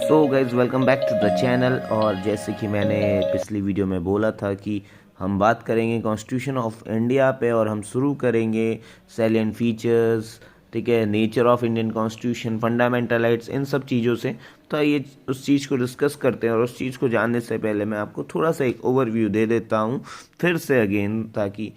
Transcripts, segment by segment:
So guys welcome back to the channel. और जैसे कि मैंने पिछली वीडियो में बोला था कि हम बात करेंगे कॉन्स्टिट्यूशन ऑफ इंडिया पे, और हम शुरू करेंगे सैलिएंट फीचर्स, ठीक है, nature of Indian constitution, fundamental rights, इन सब चीज़ों से। तो आइए उस चीज़ को डिस्कस करते हैं। और उस चीज़ को जानने से पहले मैं आपको थोड़ा सा एक ओवरव्यू दे देता हूँ फिर से अगेन, ताकि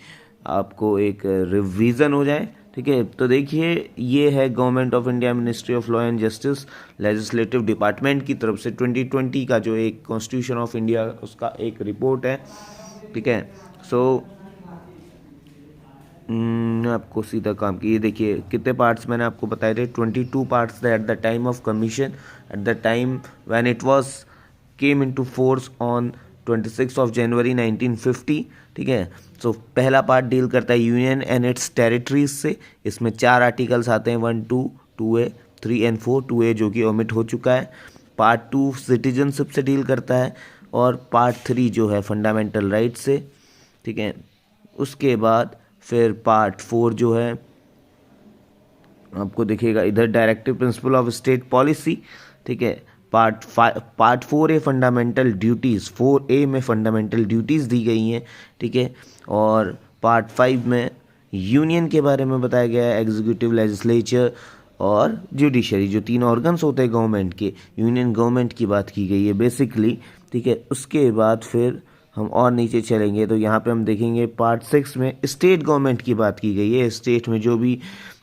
आपको एक रिवीजन हो जाए। ठीक है, तो देखिए ये है government of India, ministry of law and justice, legislative department की तरफ से 2020 का जो एक कॉन्स्टिट्यूशन ऑफ इंडिया उसका एक रिपोर्ट है। ठीक है, सो आपको सीधा काम की, ये देखिए कितने पार्ट्स मैंने आपको बताए थे, 22 पार्ट्स थे eight the time of commission, eight the time when it was came into force on 26 of January 1950। ठीक है, सो पहला पार्ट डील करता है यूनियन एंड इट्स टेरिटरीज से। इसमें 4 आर्टिकल्स आते हैं, 1, 2, 2A, 3 एंड 4। 2A जो कि ओमिट हो चुका है। पार्ट 2 सिटीजनशिप से डील करता है, और पार्ट 3 जो है फंडामेंटल राइट से। ठीक है, उसके बाद फिर पार्ट 4 जो है आपको दिखेगा इधर, directive principle of state policy. ठीक है, part 4A fundamental duties, 4A में फंडामेंटल ड्यूटीज़ दी गई हैं। ठीक है, और पार्ट 5 में यूनियन के बारे में बताया गया है, एग्जीक्यूटिव, लेजिस्लेचर और जुडिशरी, जो 3 ऑर्गन्स होते हैं गवर्नमेंट के, यूनियन गवर्नमेंट की बात की गई है बेसिकली। ठीक है, उसके बाद फिर हम और नीचे चलेंगे तो यहाँ पे हम देखेंगे पार्ट 6 में स्टेट गवर्नमेंट की बात की गई है। स्टेट में जो भी,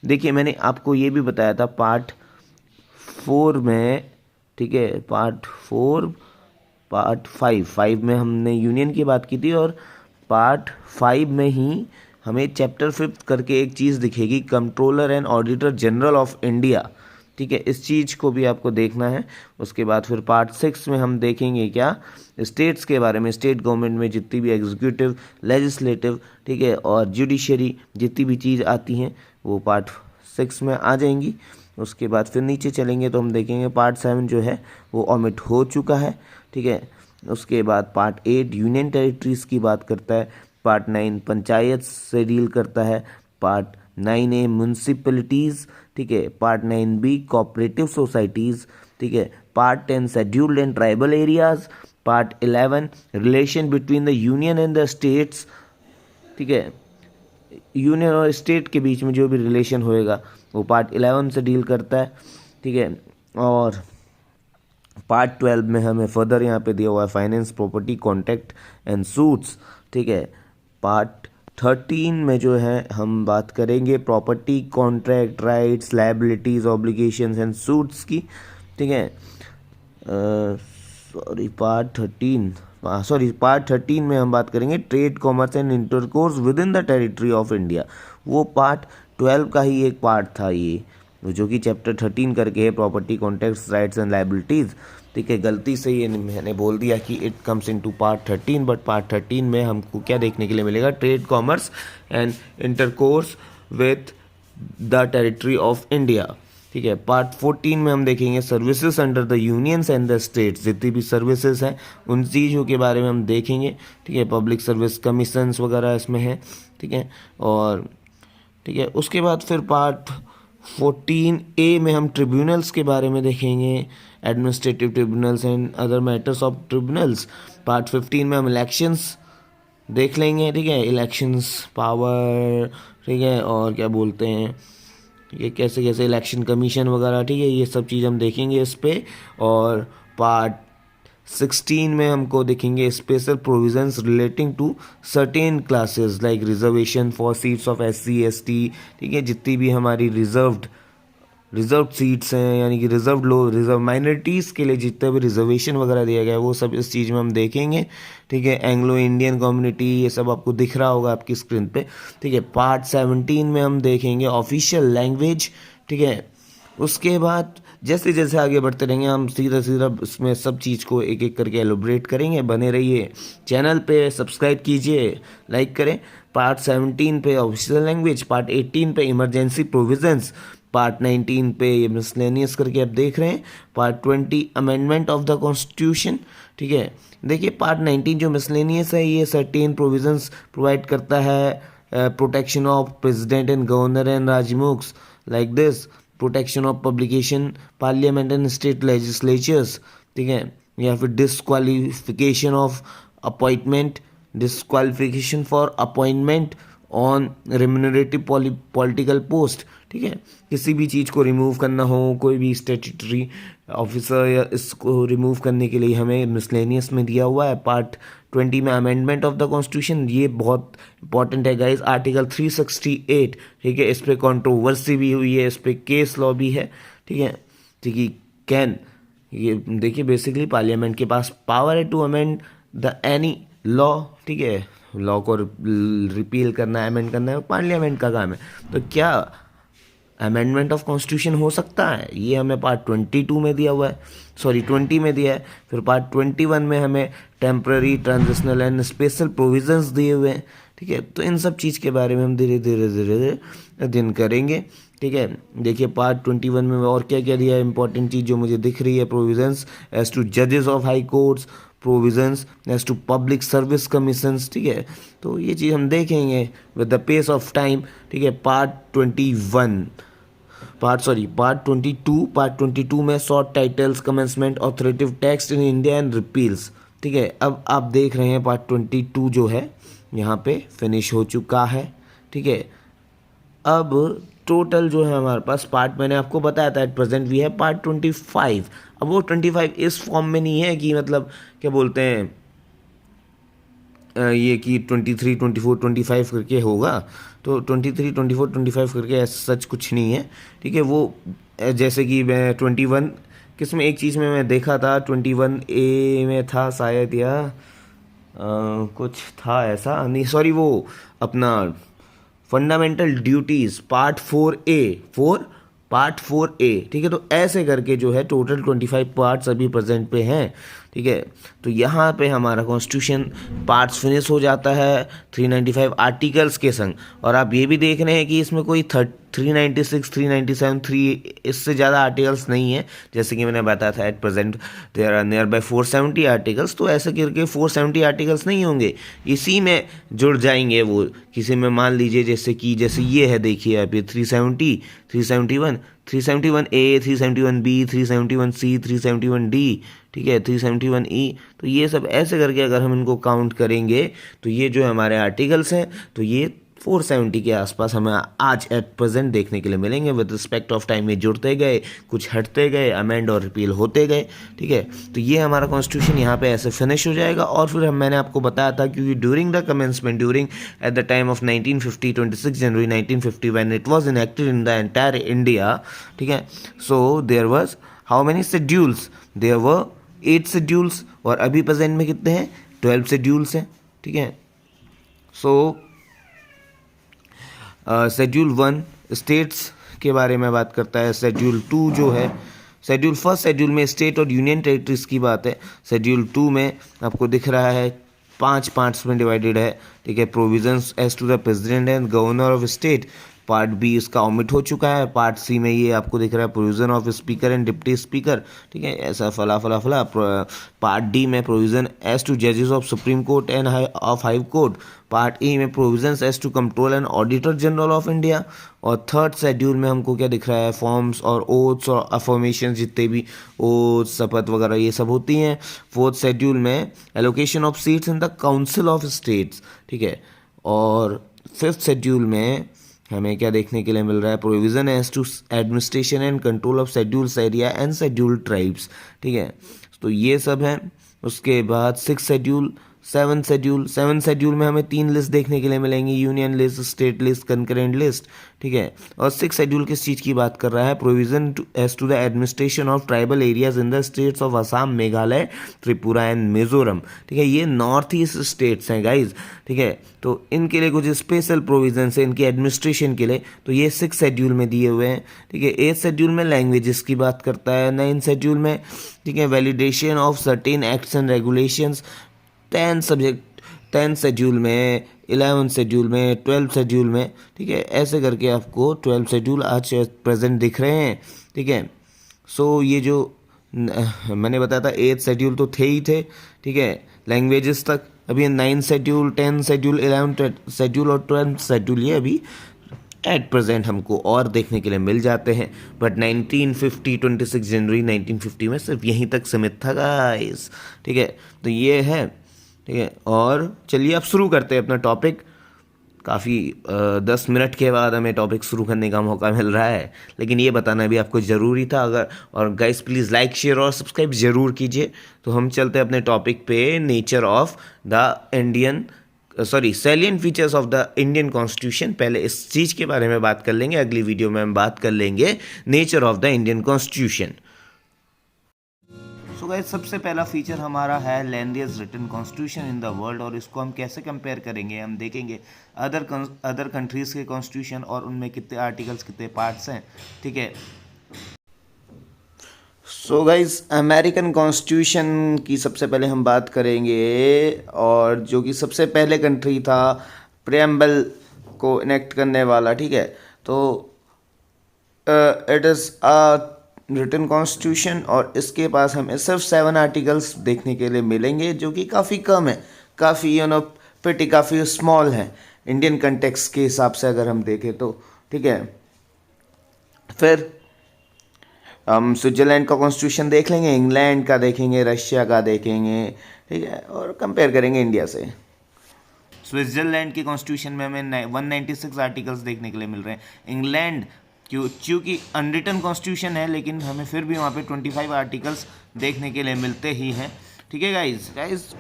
देखिए मैंने आपको ये भी बताया था पार्ट 4 में, ठीक है, पार्ट 5 में हमने यूनियन की बात की थी, और पार्ट 5 में ही हमें चैप्टर 5 करके एक चीज़ दिखेगी, controller and auditor general of India. ठीक है, इस चीज़ को भी आपको देखना है। उसके बाद फिर पार्ट 6 में हम देखेंगे क्या, स्टेट्स के बारे में, स्टेट गवर्नमेंट में जितनी भी एग्जीक्यूटिव, लेजिस्लेटिव, ठीक है, और जुडिशरी जितनी भी चीज़ आती हैं वो पार्ट 6 में आ जाएंगी। उसके बाद फिर नीचे चलेंगे तो हम देखेंगे पार्ट 7 जो है वो ओमिट हो चुका है। ठीक है, उसके बाद पार्ट 8 यूनियन टेरिटरीज़ की बात करता है, पार्ट 9 पंचायत से डील करता है, पार्ट 9A म्यूनसिपलिटीज़, ठीक है, पार्ट 9B कोऑपरेटिव सोसाइटीज़, ठीक है, part 10 scheduled and tribal areas, part 11 relation between the union and the states. ठीक है, यूनियन और स्टेट के बीच में जो भी रिलेशन होएगा वो पार्ट 11 से डील करता है। ठीक है, और पार्ट 12 में हमें फर्दर यहाँ पे दिया हुआ है finance, property, contract and suits. ठीक है, पार्ट 13 में जो है हम बात करेंगे property, contract, rights, liabilities, obligations and suits की। ठीक है, पार्ट 13 में हम बात करेंगे trade, commerce and intercourse with in the territory of India. वो पार्ट 12 का ही एक पार्ट था ये, जो कि चैप्टर 13 करके है, property, contracts, rights and liabilities. ठीक है, गलती से ये मैंने बोल दिया कि it comes into part 13, but part 13 में हमको क्या देखने के लिए मिलेगा, trade, commerce and intercourse with the territory of India. ठीक है, पार्ट 14 में हम देखेंगे services under the unions and the states, जितनी भी सर्विसेज हैं उन चीज़ों के बारे में हम देखेंगे। ठीक है, पब्लिक सर्विस कमीशंस वगैरह इसमें है। ठीक है, और ठीक है, उसके बाद फिर पार्ट 14A में हम ट्रिब्यूनल्स के बारे में देखेंगे, administrative tribunals and other matters of tribunals. Part 15 में हम इलेक्शंस देख लेंगे। ठीक है, इलेक्शंस पावर, ठीक है, और क्या बोलते हैं ये, कैसे कैसे इलेक्शन कमीशन वगैरह, ठीक है, ये सब चीज़ हम देखेंगे इस पे। और पार्ट 16 में हमको देखेंगे special provisions relating to certain classes like reservation for seats of SC ST। ठीक है, जितनी भी हमारी रिजर्व सीट्स हैं, यानी कि रिजर्व माइनॉरिटीज़ के लिए जितना भी रिजर्वेशन वगैरह दिया गया है वो सब इस चीज़ में हम देखेंगे। ठीक है, एंग्लो इंडियन कम्युनिटी, ये सब आपको दिख रहा होगा आपकी स्क्रीन पे। ठीक है, पार्ट 17 में हम देखेंगे ऑफिशियल लैंग्वेज। ठीक है, उसके बाद जैसे जैसे आगे बढ़ते रहेंगे हम सीधा सीधा इसमें सब चीज़ को एक एक करके एलोब्रेट करेंगे। बने रहिए चैनल पे, सब्सक्राइब कीजिए, लाइक करें। पार्ट 17 पे ऑफिशियल लैंग्वेज, पार्ट 18 पे इमरजेंसी प्रोविजंस, पार्ट 19 पे ये मिसलेनियस करके आप देख रहे हैं, part 20 amendment of the constitution. ठीक है, देखिए पार्ट 19 जो मिसलेनियस है ये सर्टेन प्रोविजंस प्रोवाइड करता है, protection of president and governor and राजमुक्स like this, protection of publication, parliament and state legislatures, ठीक है, या फिर disqualification of appointment, disqualification for appointment on remunerative political post. ठीक है, किसी भी चीज़ को रिमूव करना हो, कोई भी स्टेट्यूटरी ऑफिसर, या इसको रिमूव करने के लिए हमें मिसलेनियस में दिया हुआ है पार्ट 20 में अमेंडमेंट ऑफ द कॉन्स्टिट्यूशन। ये बहुत इंपॉर्टेंट है गाइज, आर्टिकल 368। ठीक है, इस पर कंट्रोवर्सी भी हुई है, इस पर केस लॉ भी है। ठीक है, ठीक है, कैन, ये देखिए बेसिकली पार्लियामेंट के पास पावर है to amend the any law. ठीक है, लॉ को रिपील करना, अमेंड करना है, पार्लियामेंट का काम है। तो क्या अमेंडमेंट ऑफ कॉन्स्टिट्यूशन हो सकता है? ये हमें पार्ट 22 में दिया हुआ है, सॉरी 20 में दिया है। फिर पार्ट 21 में हमें temporary, transitional and special provisions दिए हुए हैं। ठीक है, तो इन सब चीज़ के बारे में हम धीरे धीरे अध्ययन करेंगे। ठीक है, देखिए पार्ट 21 में और क्या क्या दिया है इंपॉर्टेंट चीज़ जो मुझे दिख रही है। प्रोविजंस एज टू जजेस of high courts, provisions as to public service commissions. ठीक है, तो ये चीज़ हम देखेंगे with the pace of time. ठीक है, पार्ट 22 में short titles, commencement, authoritative text in India and repeals. ठीक है, अब आप देख रहे हैं पार्ट 22 जो है यहाँ पे फिनिश हो चुका है। ठीक है, अब टोटल जो है हमारे पास पार्ट, मैंने आपको बताया था एट प्रेजेंट वी है पार्ट 25। अब वो 25 इस फॉर्म में नहीं है कि मतलब क्या बोलते हैं ये कि 23, 24, 25 करके होगा। तो 23, 24, 25 करके ऐसा सच कुछ नहीं है। ठीक है, वो जैसे कि मैं 21 किस में, एक चीज़ में मैं देखा था 21A में था शायद, या कुछ था ऐसा नहीं, सॉरी वो अपना फंडामेंटल ड्यूटीज़ पार्ट 4A। ठीक है, तो ऐसे करके जो है टोटल 25 पार्ट्स अभी प्रेजेंट पे हैं। ठीक है, तो यहाँ पे हमारा कॉन्स्टिट्यूशन पार्ट्स फिनिश हो जाता है 395 आर्टिकल्स के संग। और आप ये भी देख रहे हैं कि इसमें कोई 396, 397, 3 इससे ज़्यादा आर्टिकल्स नहीं है। जैसे कि मैंने बताया था at present there are near by 470 articles. तो ऐसे करके 470 आर्टिकल्स नहीं होंगे, इसी में जुड़ जाएंगे वो। किसी में मान लीजिए जैसे ये है, देखिए आप ये 370, 371, 371A, 371B, 371C, 371D। ठीक है, 371E। तो ये सब ऐसे करके अगर हम इनको काउंट करेंगे तो ये जो हमारे आर्टिकल्स हैं तो ये 470 के आसपास हमें आज एट प्रेजेंट देखने के लिए मिलेंगे। विद रिस्पेक्ट ऑफ टाइम ये जुड़ते गए, कुछ हटते गए, अमेंड और रिपील होते गए। ठीक है, तो ये हमारा कॉन्स्टिट्यूशन यहाँ पे ऐसे फिनिश हो जाएगा। और फिर मैंने आपको बताया था क्योंकि during the commencement, during at the time of 1950, 26 जनवरी 1950 when it was enacted in the entire India. ठीक है, so there was how many schedules? There were 8 schedules. और अभी प्रेजेंट में कितने हैं? 12 शेड्यूल्स हैं। ठीक है, सो शेड्यूल 1 स्टेट्स के बारे में बात करता है। शेड्यूल 2 जो है, फर्स्ट शेड्यूल में स्टेट और यूनियन टेरिटरीज की बात है। शेड्यूल 2 में आपको दिख रहा है 5 पार्ट्स में डिवाइडेड है। ठीक है, provisions as to the president and governor of state. Part B इसका ओमिट हो चुका है। पार्ट सी में ये आपको दिख रहा है provision of speaker and deputy speaker. ठीक है, ऐसा फला। पार्ट डी में प्रोविजन एज टू जजेस of supreme court and of high court. Part A में provisions as to control and auditor general of India. और थर्ड शेड्यूल में हमको क्या दिख रहा है? फॉर्म्स और ओथ्स और अफर्मेशन, जितने भी ओथ्स, शपथ वगैरह ये सब होती हैं। फोर्थ शेड्यूल में allocation of seats in the council of states. ठीक है, और फिफ्थ शेड्यूल में हमें क्या देखने के लिए मिल रहा है? Provision as to administration and control of schedules area and scheduled tribes. ठीक है, तो ये सब है। उसके बाद सिक्स शेड्यूल, सेवन शेड्यूल में हमें 3 लिस्ट देखने के लिए मिलेंगी, union list, state list, concurrent list. ठीक है, और सिक्स शेड्यूल किस चीज़ की बात कर रहा है? Provision as to the administration of tribal areas in the states of Assam, Meghalaya, Tripura and Mizoram. ठीक है, ये नॉर्थ ईस्ट स्टेट्स हैं गाइज। ठीक है, तो इनके लिए कुछ स्पेशल प्रोविजन है इनकी एडमिनिस्ट्रेशन के लिए, तो ये सिक्स शेड्यूल में दिए हुए हैं। ठीक है, एथ शेड्यूल में लैंग्वेजेस की बात करता है। नाइन्थ शेड्यूल में ठीक है validation of certain acts and regulations. 10 schedule में, 11 शेड्यूल में, 12 शेड्यूल में। ठीक है, ऐसे करके आपको 12 शेड्यूल आज प्रेजेंट दिख रहे हैं। ठीक है, सो ये जो मैंने बताया था 8 शेड्यूल तो थे ही थे। ठीक है, लैंग्वेजेस तक अभी 9 शेड्यूल, 10 शेड्यूल, 11 शेड्यूल और 12 शेड्यूल ये अभी एट प्रेजेंट हमको और देखने के लिए मिल जाते हैं, बट 1950 26 जनवरी 1950 में सिर्फ यहीं तक सीमित था गाइस। ठीक है, तो ये है। ठीक है, और चलिए अब शुरू करते हैं अपना टॉपिक। काफ़ी 10 मिनट के बाद हमें टॉपिक शुरू करने का मौका मिल रहा है, लेकिन ये बताना भी आपको ज़रूरी था। अगर और गाइस प्लीज़ लाइक शेयर और सब्सक्राइब ज़रूर कीजिए। तो हम चलते हैं अपने टॉपिक पे, nature of the Indian salient features of the Indian constitution. पहले इस चीज़ के बारे में बात कर लेंगे, अगली वीडियो में हम बात कर लेंगे nature of the Indian constitution. So guys, सबसे पहला फीचर हमारा है lengthiest written constitution in the world, और इसको हम कैसे कंपेयर करेंगे, हम देखेंगे अदर कंट्रीज़ के कॉन्स्टिट्यूशन और उनमें कितने आर्टिकल्स, कितने पार्ट्स हैं। ठीक है, सो गाइस अमेरिकन कॉन्स्टिट्यूशन की सबसे पहले हम बात करेंगे, और जो कि सबसे पहले कंट्री था प्रेम्बल को इनेक्ट करने वाला। ठीक है, तो it is a written constitution, और इसके पास हमें सिर्फ 7 आर्टिकल्स देखने के लिए मिलेंगे, जो कि काफ़ी कम है, काफ़ी पिटी, काफ़ी स्मॉल है इंडियन कंटेक्स्ट के हिसाब से अगर हम देखें तो। ठीक है, फिर हम स्विट्ज़रलैंड का कॉन्स्टिट्यूशन देख लेंगे, इंग्लैंड का देखेंगे, रशिया का देखेंगे। ठीक है, और कंपेयर करेंगे इंडिया से। स्विट्ज़रलैंड के कॉन्स्टिट्यूशन में हमें 196 आर्टिकल्स देखने के लिए मिल रहे हैं। इंग्लैंड क्योंकि अनरिटन कॉन्स्टिट्यूशन है, लेकिन हमें फिर भी वहाँ पे 25 आर्टिकल्स देखने के लिए मिलते ही हैं। ठीक है गाइज,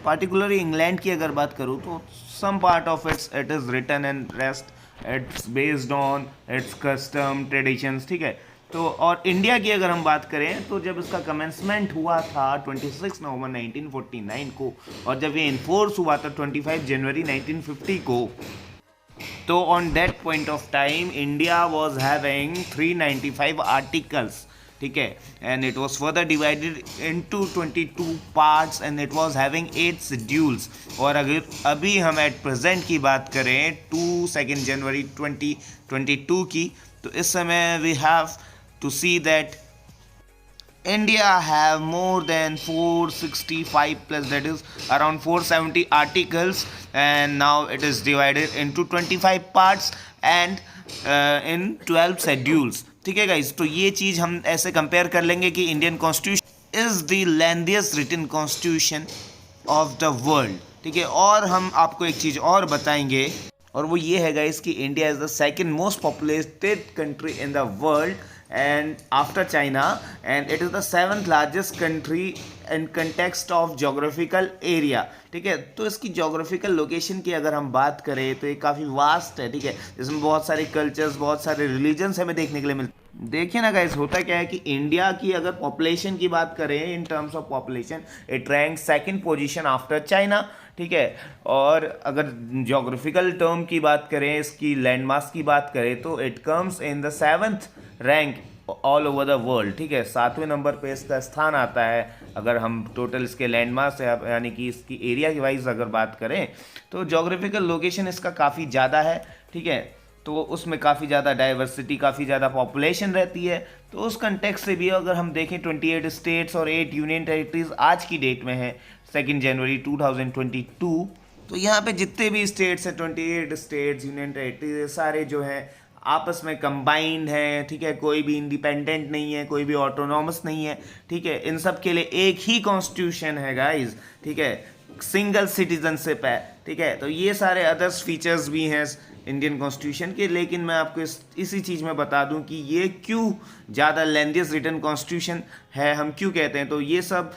पार्टिकुलरली इंग्लैंड की अगर बात करूँ तो some part of it is written and rest it's based on its custom traditions. ठीक है, तो और इंडिया की अगर हम बात करें तो जब इसका कमेंसमेंट हुआ था 26 नवंबर 1949 को, और जब ये इन्फोर्स हुआ था 25 जनवरी 1950 को, तो on that point of time India was having 395 articles. ठीक है, and it was further divided into 22 parts and it was having 8 schedules. और अगर अभी हम एट प्रेजेंट की बात करें 2 जनवरी 2022 की, तो इस समय we have to see that India have more than 465 plus, that is around 470 articles, and now it is divided into 25 parts and in 12 schedules. ठीक है गाइस, तो ये चीज़ हम ऐसे कंपेयर कर लेंगे कि Indian constitution is the lengthiest written constitution of the world. ठीक है, और हम आपको एक चीज़ और बताएंगे, और वो ये है गाइस कि India is the second most populated country in the world and after China, and it is the 7th largest country in context of geographical area. ठीक है, तो इसकी जोग्राफिकल लोकेशन की अगर हम बात करें तो ये काफ़ी वास्ट है। ठीक है, इसमें बहुत सारे कल्चर्स, बहुत सारे रिलीजन्स हमें देखने के लिए मिलते हैं। देखिए ना गाइस, होता क्या है कि इंडिया की अगर पॉपुलेशन की बात करें, in terms of population it rank second position after China. ठीक है, और अगर जोग्राफिकल टर्म की बात करें, इसकी लैंडमास की बात करें, तो it comes in the 7th rank all over the world. ठीक है, 7वें नंबर पे इसका स्थान आता है। अगर हम टोटल इसके लैंडमास यानी कि इसकी एरिया की वाइज अगर बात करें, तो जोग्राफिकल लोकेशन इसका काफ़ी ज़्यादा है। ठीक है, तो उसमें काफ़ी ज़्यादा डाइवर्सिटी, काफ़ी ज़्यादा पॉपुलेशन रहती है। तो उस कंटेक्स्ट से भी अगर हम देखें 28 स्टेट्स और 8 यूनियन टेरिटरीज आज की डेट में है 2 जनवरी 2022। तो यहाँ पे जितने भी स्टेट्स हैं, 28 स्टेट्स, यूनियन टेरिटरीज, सारे जो हैं आपस में कंबाइंड हैं। ठीक है, कोई भी इंडिपेंडेंट नहीं है, कोई भी ऑटोनॉमस नहीं है। ठीक है, इन सब के लिए एक ही कॉन्स्टिट्यूशन है गाइज। ठीक है, सिंगल सिटीजनशिप है। ठीक है, तो ये सारे अदर्स फीचर्स भी हैं इंडियन कॉन्स्टिट्यूशन के, लेकिन मैं आपको इसी चीज़ में बता दूं कि ये क्यों ज़्यादा लेंथीएस्ट रिटन कॉन्स्टिट्यूशन है, हम क्यों कहते हैं, तो ये सब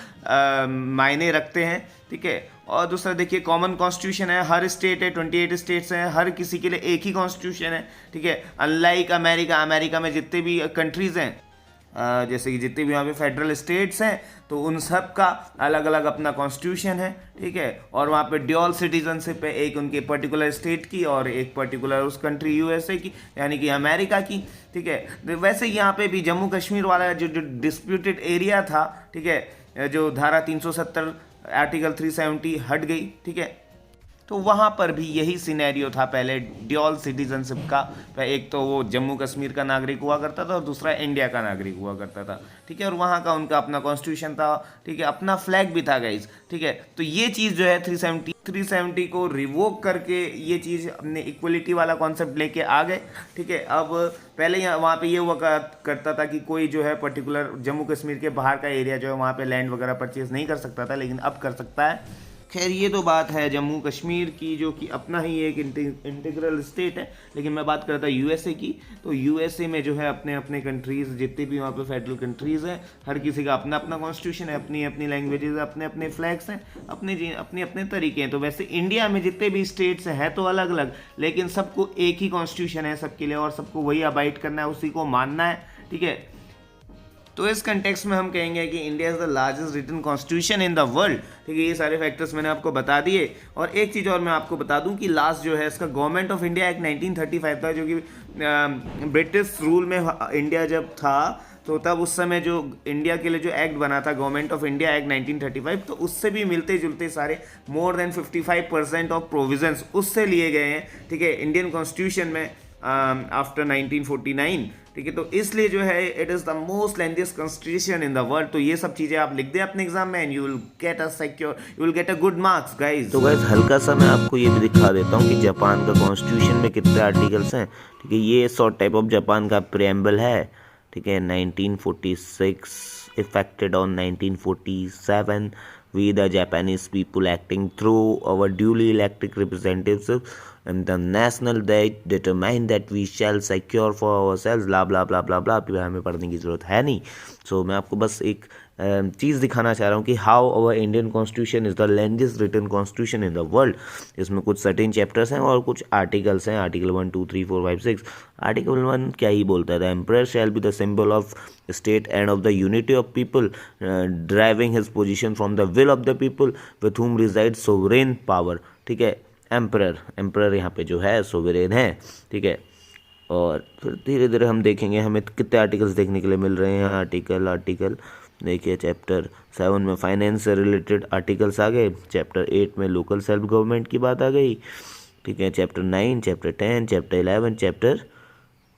मायने रखते हैं। ठीक है, और दूसरा देखिए, कॉमन कॉन्स्टिट्यूशन है, हर स्टेट है, 28 स्टेट्स हैं, हर किसी के लिए एक ही कॉन्स्टिट्यूशन है। ठीक है, अनलाइक अमेरिका में जितने भी कंट्रीज़ हैं, जैसे कि जितने भी वहाँ पे फेडरल स्टेट्स हैं, तो उन सब का अलग अलग अपना कॉन्स्टिट्यूशन है। ठीक है, और वहाँ पे ड्यूअल सिटीजनशिप है, एक उनके पर्टिकुलर स्टेट की और एक पर्टिकुलर उस कंट्री यूएसए की, यानी कि अमेरिका की। ठीक है, वैसे यहाँ पे भी जम्मू कश्मीर वाला जो डिस्प्यूटेड एरिया था, ठीक है, जो धारा 370 आर्टिकल 370 हट गई। ठीक है, तो वहाँ पर भी यही सिनेरियो था पहले ड्यूअल सिटीजनशिप का। एक तो वो जम्मू कश्मीर का नागरिक हुआ करता था और दूसरा इंडिया का नागरिक हुआ करता था, ठीक है। और वहाँ का उनका अपना कॉन्स्टिट्यूशन था, ठीक है, अपना फ्लैग भी था गाइज, ठीक है। तो ये चीज़ जो है 370 को रिवोक करके ये चीज़ अपने इक्वलिटी वाला कॉन्सेप्ट लेके आ गए, ठीक है। अब पहले यहाँ वहाँ पे ये हुआ करता था कि कोई जो है पर्टिकुलर जम्मू कश्मीर के बाहर का एरिया जो है वहाँ पे लैंड वगैरह परचेज नहीं कर सकता था, लेकिन अब कर सकता है। खैर ये तो बात है जम्मू कश्मीर की, जो कि अपना ही एक इंटीग्रल स्टेट है। लेकिन मैं बात करता यूएसए की, तो यूएसए में जो है अपने अपने कंट्रीज़, जितने भी वहाँ पे फेडरल कंट्रीज़ हैं, हर किसी का अपना अपना कॉन्स्टिट्यूशन है, अपनी अपनी लैंग्वेजेस, अपने अपने फ्लैग्स हैं, अपने अपने तरीके हैं। तो वैसे इंडिया में जितने भी स्टेट्स हैं तो अलग अलग, लेकिन सबको एक ही कॉन्स्टिट्यूशन है सबके लिए, और सबको वही अबाइड करना है, उसी को मानना है, ठीक है। तो इस कंटेक्स्ट में हम कहेंगे कि India is the largest written constitution in the world, ठीक है। ये सारे फैक्टर्स मैंने आपको बता दिए। और एक चीज़ और मैं आपको बता दूं कि लास्ट जो है इसका गवर्नमेंट ऑफ इंडिया एक्ट 1935 था, जो कि ब्रिटिश रूल में इंडिया जब था, तो तब उस समय जो इंडिया के लिए जो एक्ट बना था गवर्नमेंट ऑफ इंडिया एक्ट 1935, तो उससे भी मिलते जुलते सारे मोर देन 55% ऑफ प्रोविजंस उससे लिए गए हैं, ठीक है, इंडियन कॉन्स्टिट्यूशन में आफ्टर 1949, ठीक है। तो इसलिए जो है it is the most lengthiest constitution in the world. तो ये सब चीज़ें आप लिख दें अपने एग्जाम में and you will get a secure, you will get a good marks guys. तो गाइज हल्का सा मैं आपको ये भी दिखा देता हूँ कि जापान का कॉन्स्टिट्यूशन में कितने आर्टिकल्स हैं, ठीक है। ये शॉर्ट टाइप ऑफ जापान का प्रेम्बल है, ठीक है। 1946 affected on 1947 we the Japanese people acting through our duly elected representatives and the national that determine that we shall secure for ourselves blah blah blah blah blah। हमें पढ़ने की ज़रूरत है नहीं। सो मैं आपको बस एक चीज़ दिखाना चाह रहा हूँ कि how our Indian constitution is the longest written constitution in the world. इसमें कुछ सर्टेन चैप्टर्स हैं और कुछ आर्टिकल्स हैं, आर्टिकल 1 2 3 4 5 6। आर्टिकल 1 क्या ही बोलता है, the emperor shall be the symbol of state and of the unity of people driving his position from the will of the people with whom resided sovereign power, ठीक है। Emperor यहाँ पे जो है सोवरेन है, ठीक है। और फिर धीरे धीरे हम देखेंगे हमें कितने आर्टिकल्स देखने के लिए मिल रहे हैं। आर्टिकल देखिए, चैप्टर 7 में फाइनेंस से रिलेटेड आर्टिकल्स आ गए, चैप्टर 8 में लोकल सेल्फ गवर्नमेंट की बात आ गई, ठीक है। Chapter 9, chapter 10, chapter 11,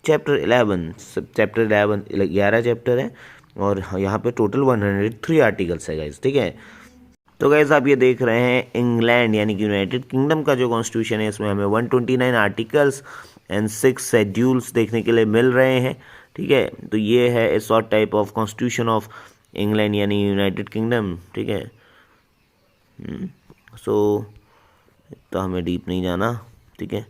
chapter 11 11 chapter है, और यहाँ पे टोटल 103 आर्टिकल्स है गाइज, ठीक है। तो गाइज आप ये देख रहे हैं इंग्लैंड यानी कि यूनाइटेड किंगडम का जो कॉन्स्टिट्यूशन है, इसमें हमें 129 आर्टिकल्स एंड 6 शेड्यूल्स देखने के लिए मिल रहे हैं, ठीक है। तो ये है ए short type of constitution of England यानी यूनाइटेड किंगडम, ठीक है। सो तो हमें डीप नहीं जाना, ठीक है।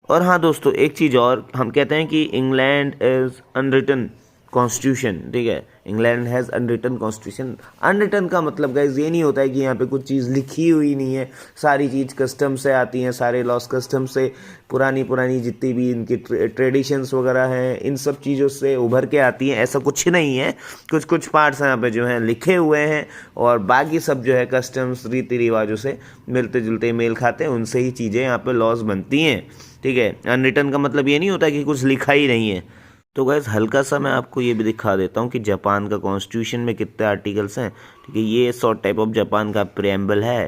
और हाँ दोस्तों, एक चीज़ और, हम कहते हैं कि इंग्लैंड इज़ अनरिटन कॉन्स्टिट्यूशन, ठीक है। England has unwritten constitution. Unwritten का मतलब गाइज ये नहीं होता है कि यहाँ पे कुछ चीज़ लिखी हुई नहीं है, सारी चीज़ कस्टम से आती हैं, सारे लॉस कस्टम से, पुरानी जितनी भी इनकी ट्रेडिशंस वगैरह हैं, इन सब चीज़ों से उभर के आती हैं। ऐसा कुछ नहीं है, कुछ पार्ट्स यहाँ पे जो हैं लिखे हुए हैं, और बाकी सब जो है कस्टम्स रीति रिवाजों से मिलते जुलते मेल खाते हैं, उनसे ही चीज़ें यहाँ पे लॉज बनती हैं, ठीक है। अनरिटन का मतलब ये नहीं होता कि कुछ लिखा ही नहीं है। तो गाइस हल्का सा मैं आपको ये भी दिखा देता हूँ कि जापान का कॉन्स्टिट्यूशन में कितने आर्टिकल्स हैं, ठीक है। ये शॉर्ट टाइप ऑफ जापान का प्रेम्बल है,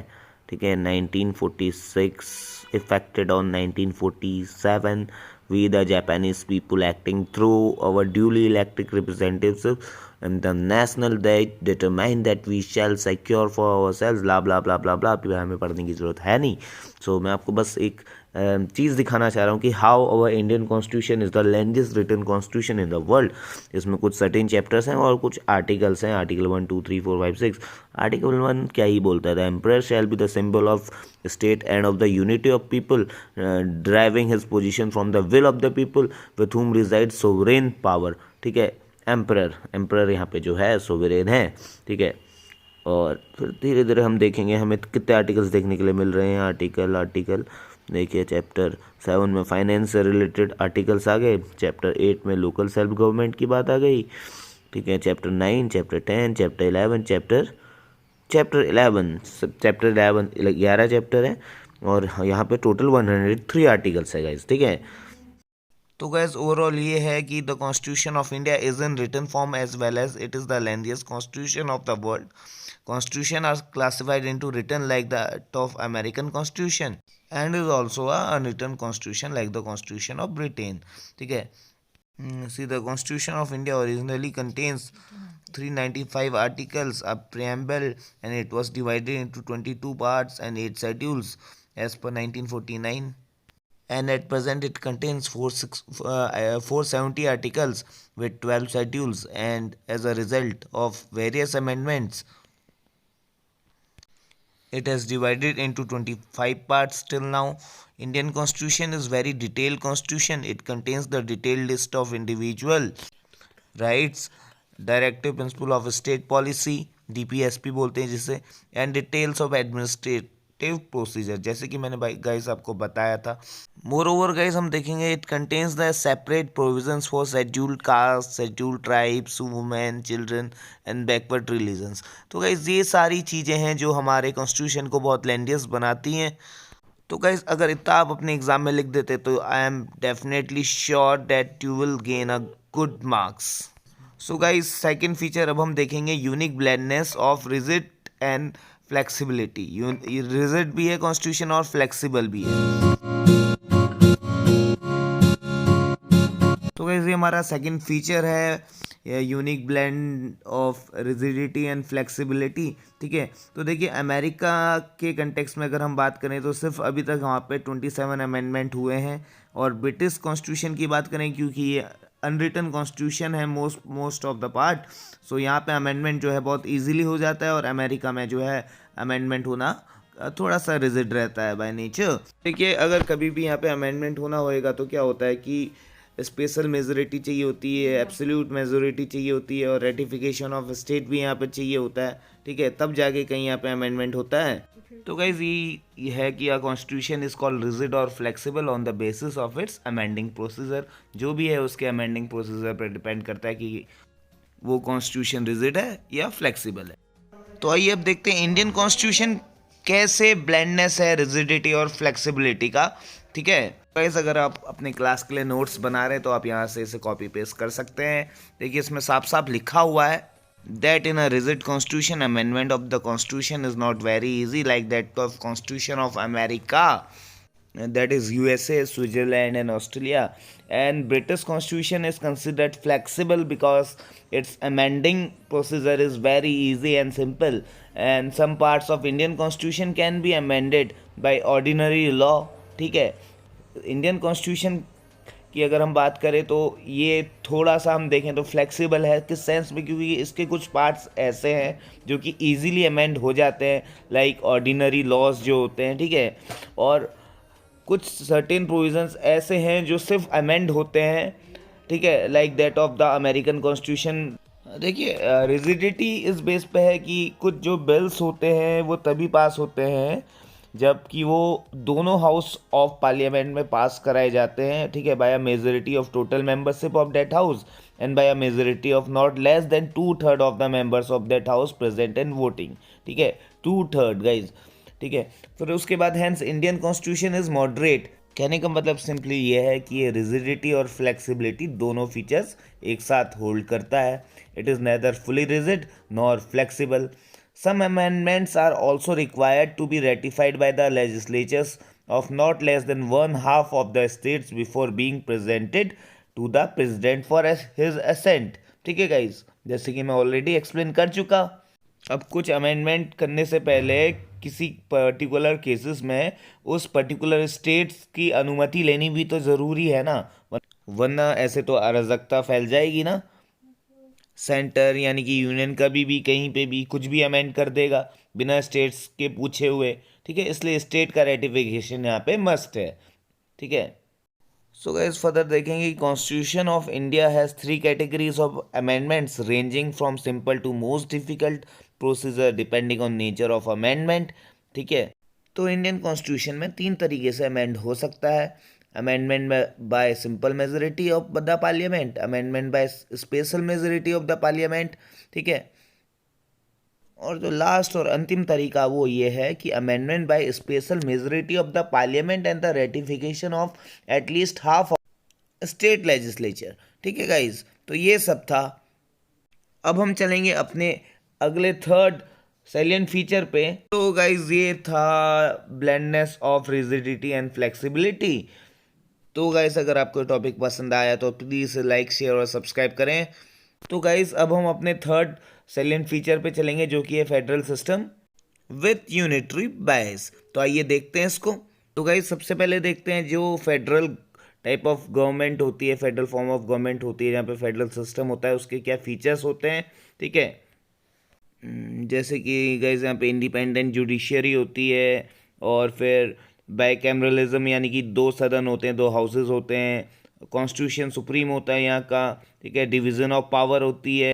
ठीक है। 1946 affected on 1947 we the Japanese people acting through our duly elected representatives and the national that determine that we shall secure for ourselves blah blah blah blah blah। हमें पढ़ने की ज़रूरत है नहीं। सो मैं आपको बस एक चीज़ दिखाना चाह रहा हूँ कि how our Indian constitution is the longest written constitution in the world. इसमें कुछ सर्टेन चैप्टर्स हैं और कुछ आर्टिकल्स हैं, आर्टिकल 1 2 3 4 5 6। आर्टिकल 1 क्या ही बोलता है, the emperor shall be the symbol of state and of the unity of people driving his position from the will of the people with whom resided sovereign power, ठीक है। Emperor यहाँ पे जो है सोवरेन है, ठीक है। और फिर धीरे धीरे हम देखेंगे हमें कितने आर्टिकल्स देखने के लिए मिल रहे हैं। आर्टिकल देखिए, चैप्टर 7 में फाइनेंस से रिलेटेड आर्टिकल्स आ गए, चैप्टर 8 में लोकल सेल्फ गवर्नमेंट की बात आ गई, ठीक है। Chapter 9, chapter 10, chapter 11 chapter 11 11 chapter है, और यहाँ पे टोटल 103 आर्टिकल्स है गाइज, ठीक है। तो गैस ओवरऑल ये है कि the constitution of India is in written form as well as it is the lengthiest constitution of the world. Constitution are classified into written like that of American Constitution and is also a unwritten constitution like the Constitution of Britain. ठीक है. See, the Constitution of India originally contains 395 articles, a preamble, and it was divided into 22 parts and 8 schedules as per 1949. And at present it contains 470 articles with 12 schedules, and as a result of various amendments it has divided into 25 parts till now. Indian constitution is very detailed constitution. It contains the detailed list of individual rights, directive principle of state policy, DPSP बोलते हैं जिसे, and details of administrative procedure, जैसे कि मैंने भाई guys आपको बताया था. मोर ओवर गाइस हम देखेंगे it contains the separate provisions for scheduled caste, scheduled tribes, women, children and backward religions. तो गाइस ये सारी चीज़ें हैं जो हमारे कॉन्स्टिट्यूशन को बहुत लेंडियस बनाती हैं. तो गाइस अगर इतना आप अपने एग्जाम में लिख देते तो I am definitely sure that you will gain a good marks. So guys second feature अब हम देखेंगे unique blendness of rigid and flexibility. Rigid भी है कॉन्स्टिट्यूशन और फ्लेक्सिबल भी है. तो गाइस ये हमारा सेकंड फीचर है unique blend of rigidity and flexibility. ठीक है. तो देखिए अमेरिका के कंटेक्स्ट में अगर हम बात करें तो सिर्फ अभी तक वहाँ पे 27 अमेंडमेंट हुए हैं, और ब्रिटिश कॉन्स्टिट्यूशन की बात करें क्योंकि ये अनरिटन कॉन्स्टिट्यूशन है मोस्ट ऑफ द पार्ट, सो यहाँ पे अमेंडमेंट जो है बहुत इजीली हो जाता है, और अमेरिका में जो है अमेंडमेंट होना थोड़ा सा रिजिड रहता है बाय नेचर. देखिए अगर कभी भी यहाँ पे अमेंडमेंट होना होएगा तो क्या होता है कि स्पेशल मेजोरिटी चाहिए होती है, एब्सोल्यूट मेजोरिटी चाहिए होती है, और रेटिफिकेशन ऑफ स्टेट भी यहाँ पे चाहिए होता है. ठीक है. तब जाके कहीं यहाँ पे अमेंडमेंट होता है. तो गाइज ये है कि आ कॉन्स्टिट्यूशन इज कॉल्ड रिजिड और flexible on the basis of its amending procedure. जो भी है उसके अमेंडिंग प्रोसीजर पर डिपेंड करता है कि वो कॉन्स्टिट्यूशन रिजिड है या फ्लेक्सिबल है. तो आइए अब देखते हैं इंडियन कॉन्स्टिट्यूशन कैसे ब्लेंडनेस है रिजिडिटी और फ्लेक्सिबिलिटी का. ठीक है. गाइस अगर आप अपने क्लास के लिए नोट्स बना रहे हैं तो आप यहाँ से इसे कॉपी पेस्ट कर सकते हैं. देखिए इसमें साफ साफ लिखा हुआ है that in a rigid constitution amendment of the constitution is not very easy like that of constitution of America, that is USA, Switzerland and Australia. And British constitution is considered flexible because its amending procedure is very easy and simple, and some parts of Indian constitution can be amended by ordinary law. ठीक है. Indian constitution की अगर हम बात करें तो ये थोड़ा सा हम देखें तो फ्लेक्सिबल है. किस सेंस में? क्योंकि इसके कुछ पार्ट्स ऐसे हैं जो कि इजीली अमेंड हो जाते हैं, लाइक ऑर्डिनरी लॉज जो होते हैं. ठीक है. और कुछ सर्टेन प्रोविजंस ऐसे हैं जो सिर्फ अमेंड होते हैं. ठीक है. Like that of the American constitution. देखिए रिजिडिटी इस बेस पे है कि कुछ जो बिल्स होते हैं वो तभी पास होते हैं जबकि वो दोनों हाउस ऑफ पार्लियामेंट में पास कराए जाते हैं. ठीक है. By a majority of total membership of that house and by a majority of not less than 2/3 of the members of that house present and voting. ठीक है. 2/3 गाइज. ठीक है. फिर उसके बाद hence Indian constitution is moderate. कहने का मतलब सिंपली ये है कि ये रिजिडिटी और फ्लेक्सिबिलिटी दोनों फीचर्स एक साथ होल्ड करता है. It is neither fully rigid nor flexible. Some amendments are also required to be ratified by the legislatures of not less than 1/2 of the states before being presented to the president for his assent. ठीक है guys. जैसे कि मैं already explain कर चुका. अब कुछ amendment करने से पहले किसी पर्टिकुलर केसेस में उस पर्टिकुलर स्टेट्स की अनुमति लेनी भी तो ज़रूरी है ना, वरना ऐसे तो अराजकता फैल जाएगी ना. सेंटर यानी कि यूनियन कभी भी कहीं पे भी कुछ भी अमेंड कर देगा बिना स्टेट्स के पूछे हुए. ठीक है. इसलिए स्टेट का रेटिफिकेशन यहाँ पे मस्ट है. ठीक है. सो गाइस फर्दर देखेंगे constitution of India has 3 categories of amendments ranging from simple to most difficult procedure depending on nature of amendment. ठीक है. तो इंडियन कॉन्स्टिट्यूशन में 3 तरीके से अमेंड हो सकता है. Amendment by simple majority of the parliament, amendment by special majority of the parliament. ठीक है. और जो लास्ट और अंतिम तरीका वो ये है कि amendment by special majority of the parliament and the ratification of at least half state legislature. ठीक है गाइज, तो ये सब था। अब हम चलेंगे अपने अगले थर्ड सैलिएंट फीचर पे। तो गाइज ये था ब्लेंडनेस ऑफ रिजिडिटी एंड फ्लेक्सिबिलिटी। तो गाइज अगर आपको टॉपिक पसंद आया तो प्लीज़ लाइक शेयर और सब्सक्राइब करें। तो गाइज अब हम अपने थर्ड सैलिएंट फीचर पे चलेंगे जो कि है फेडरल सिस्टम विथ यूनिटरी बायस। तो आइए देखते हैं इसको। तो गाइज सबसे पहले देखते हैं जो फेडरल टाइप ऑफ गवर्नमेंट होती है, फेडरल फॉर्म ऑफ गवर्नमेंट होती है जहाँ पे फेडरल सिस्टम होता है, उसके क्या फीचर्स होते हैं। ठीक है, जैसे कि गाइज यहाँ पे इंडिपेंडेंट जुडिशरी होती है, और फिर बाइकैमरलिज्म यानी कि 2 सदन होते हैं, 2 हाउसेज होते हैं, कॉन्स्टिट्यूशन सुप्रीम होता है यहाँ का। ठीक है, डिवीज़न ऑफ पावर होती है।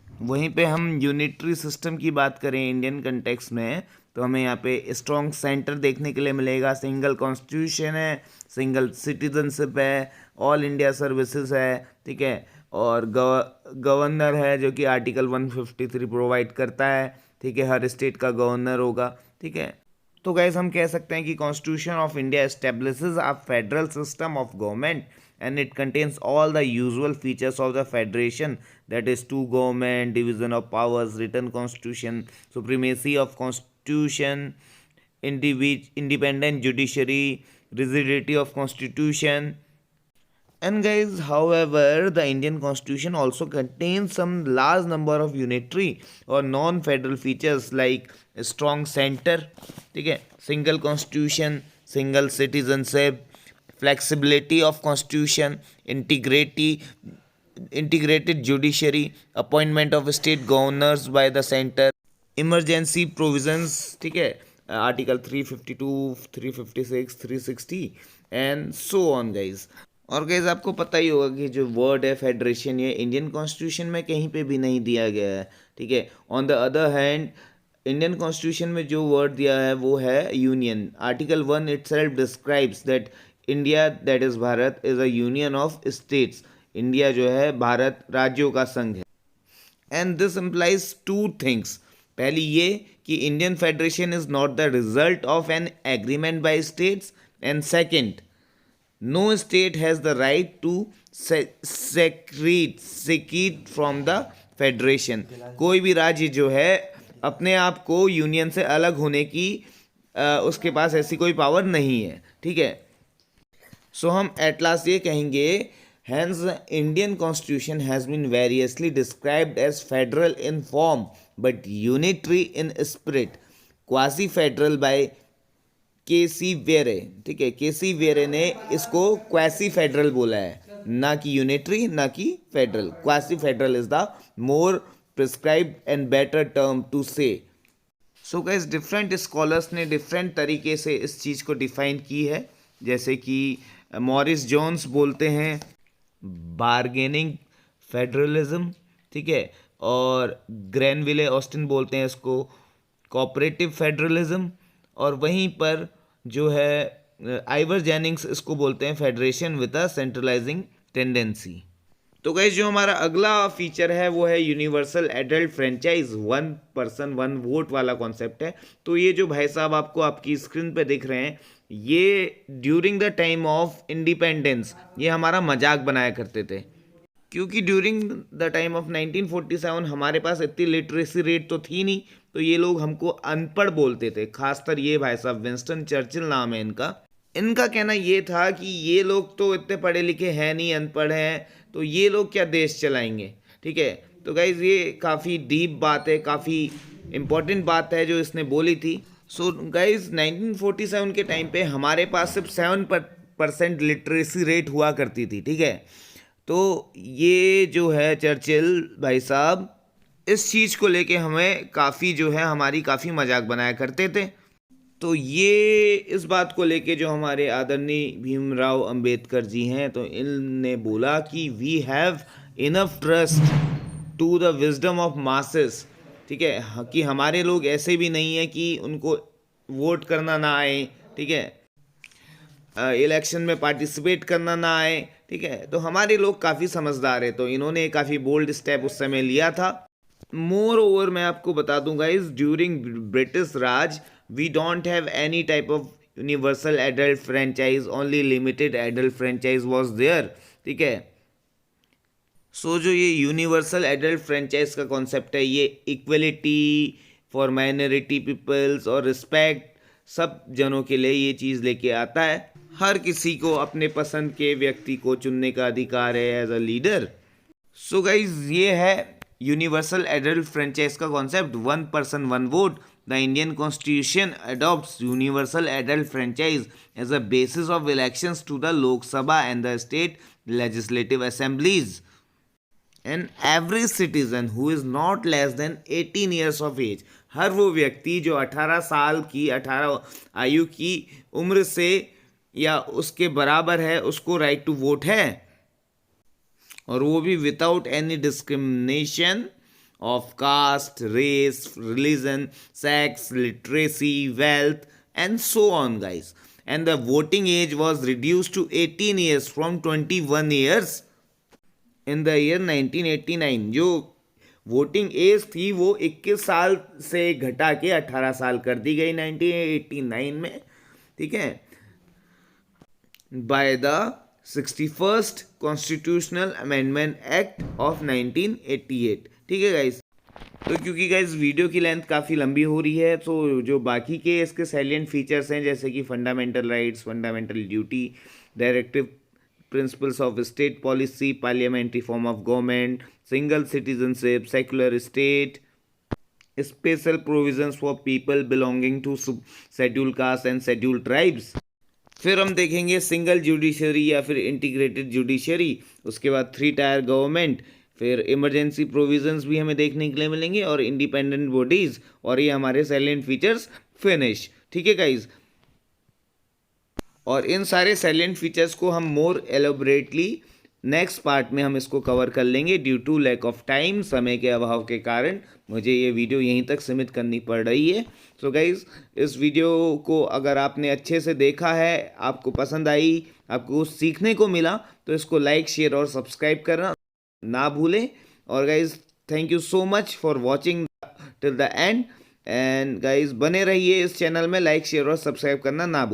वहीं पे हम यूनिटरी सिस्टम की बात करें इंडियन कंटेक्स में, तो हमें यहाँ पे स्ट्रॉन्ग सेंटर देखने के लिए मिलेगा। सिंगल कॉन्स्टिट्यूशन है, सिंगल सिटीजनशिप है, ऑल इंडिया सर्विसेज है। ठीक है, और गवर्नर है जो कि आर्टिकल 153 प्रोवाइड करता है। ठीक है, हर स्टेट का गवर्नर होगा। ठीक है, तो गाइज हम कह सकते हैं कि constitution of India establishes a federal system of government and it contains all the usual features of the federation, that is two government, division of powers, written constitution, supremacy of constitution, independent judiciary, rigidity of constitution. And guys, however, the Indian constitution also contains some large number of unitary or non-federal features like a strong center, ठीक है, single constitution, single citizenship, flexibility of constitution, integrated judiciary, appointment of state governors by the center, emergency provisions, ठीक है, article 352, 356, 360 and so on guys. और guys आपको पता ही होगा कि जो वर्ड है फेडरेशन, ये इंडियन कॉन्स्टिट्यूशन में कहीं पे भी नहीं दिया गया है। ठीक है, on the other hand Indian constitution में जो वर्ड दिया है वो है union. Article 1 itself describes that India, that is Bharat, is a union of states. India जो है भारत राज्यों का संघ है। And this implies two things. पहली ये कि Indian federation is not the result of an agreement by states, and second, no state has the right to secede from the federation. कोई भी राज्य जो है अपने आप को यूनियन से अलग होने की उसके पास ऐसी कोई पावर नहीं है। ठीक है, सो हम एट लास्ट ये कहेंगे, hence the Indian constitution has been variously described as federal in form but unitary in spirit, quasi federal by K C. Wheare. ठीक है, के.सी. वेरे ने इसको क्वासी फेडरल बोला है, ना कि यूनिटरी ना कि federal. Quasi federal is the more prescribed and better term to say. So guys different scholars ने डिफरेंट तरीके से इस चीज़ को डिफाइन की है। जैसे कि मॉरिस जोन्स बोलते हैं बार्गेनिंग फेडरलिज्म। ठीक है, और ग्रैनविले ऑस्टिन बोलते हैं इसको कोऑपरेटिव फेडरलिज्म, और वहीं पर जो है आइवर जेनिंग्स इसको बोलते हैं federation with a centralising tendency. तो गाइस जो हमारा अगला फीचर है वो है universal adult franchise, 1 person 1 vote वाला कॉन्सेप्ट है। तो ये जो भाई साहब आपको आपकी स्क्रीन पे दिख रहे हैं, ये during the time of independence ये हमारा मजाक बनाया करते थे, क्योंकि ड्यूरिंग द टाइम ऑफ 1947 हमारे पास इतनी लिटरेसी रेट तो थी नहीं, तो ये लोग हमको अनपढ़ बोलते थे। खासकर ये भाई साहब, विंस्टन चर्चिल नाम है इनका। इनका कहना ये था कि ये लोग तो इतने पढ़े लिखे हैं नहीं, अनपढ़ हैं, तो ये लोग क्या देश चलाएंगे। ठीक है, तो गाइज ये काफ़ी डीप बात है, काफ़ी इम्पोर्टेंट बात है जो इसने बोली थी। सो गाइज 1947 के टाइम पे हमारे पास सिर्फ 7% लिटरेसी रेट हुआ करती थी। ठीक है, तो ये जो है चर्चिल भाई साहब इस चीज़ को लेके हमें काफ़ी जो है हमारी काफ़ी मजाक बनाया करते थे। तो ये इस बात को लेके जो हमारे आदरणीय भीमराव अंबेडकर जी हैं, तो इनने बोला कि we have enough trust to the wisdom of masses. ठीक है, कि हमारे लोग ऐसे भी नहीं है कि उनको वोट करना ना आए। ठीक है, इलेक्शन में पार्टिसिपेट करना ना आए। ठीक है, तो हमारे लोग काफ़ी समझदार है, तो इन्होंने काफ़ी बोल्ड स्टेप उस समय लिया था। मोर ओवर मैं आपको बता दूंगा, इस during British Raj we don't have any type of universal adult franchise, only limited adult franchise was there. ठीक है। सो जो ये यूनिवर्सल एडल्ट फ्रेंचाइज का कॉन्सेप्ट है, ये इक्वलिटी फॉर माइनॉरिटी पीपल्स और रिस्पेक्ट सब जनों के लिए ये चीज़ लेके आता है। हर किसी को अपने पसंद के व्यक्ति को चुनने का अधिकार है as a leader. So guys ये है यूनिवर्सल एडल्ट फ्रेंचाइज का concept, 1 person 1 vote। The Indian constitution adopts universal adult franchise as a basis of elections to the Lok Sabha and the state legislative assemblies. And every citizen who is not less than 18 years of age, हर वो व्यक्ति जो 18 साल की 18 आयु की उम्र से या उसके बराबर है, उसको राइट टू वोट है, और वो भी without any discrimination of caste, race, religion, sex, literacy, wealth and so on guys. And the voting age was reduced to 18 years from 21 years in the year 1989। जो वोटिंग एज थी वो 21 साल से घटा के 18 साल कर दी गई 1989 में, ठीक है, by the 61st constitutional amendment act of 1988, ठीक है गाइस। तो क्योंकि गाइस वीडियो की लेंथ काफ़ी लंबी हो रही है, तो जो बाकी के इसके सैलिएंट फीचर्स हैं जैसे कि fundamental rights, fundamental duty, directive principles of state policy, parliamentary form of government, single citizenship, secular state, special provisions for people belonging to schedule caste and schedule tribes. फिर हम देखेंगे सिंगल जुडिशरी या फिर integrated judiciary, उसके बाद 3 tier government, फिर emergency provisions भी हमें देखने के लिए मिलेंगे और इंडिपेंडेंट बॉडीज़, और ये हमारे सैलिएंट फीचर्स फिनिश, ठीक है गाइज। और इन सारे सैलिएंट फीचर्स को हम मोर एलोबरेटली नेक्स्ट पार्ट में हम इसको कवर कर लेंगे। Due to lack of time, समय के अभाव के कारण मुझे ये वीडियो यहीं तक सीमित करनी पड़ रही है। सो गाइज़, इस वीडियो को अगर आपने अच्छे से देखा है, आपको पसंद आई, आपको कुछ सीखने को मिला, तो इसको लाइक, शेयर और सब्सक्राइब करना ना भूलें। और guys, thank you so much for watching till the end, and guys बने रहिए इस चैनल में, लाइक, शेयर और सब्सक्राइब करना ना भूलें।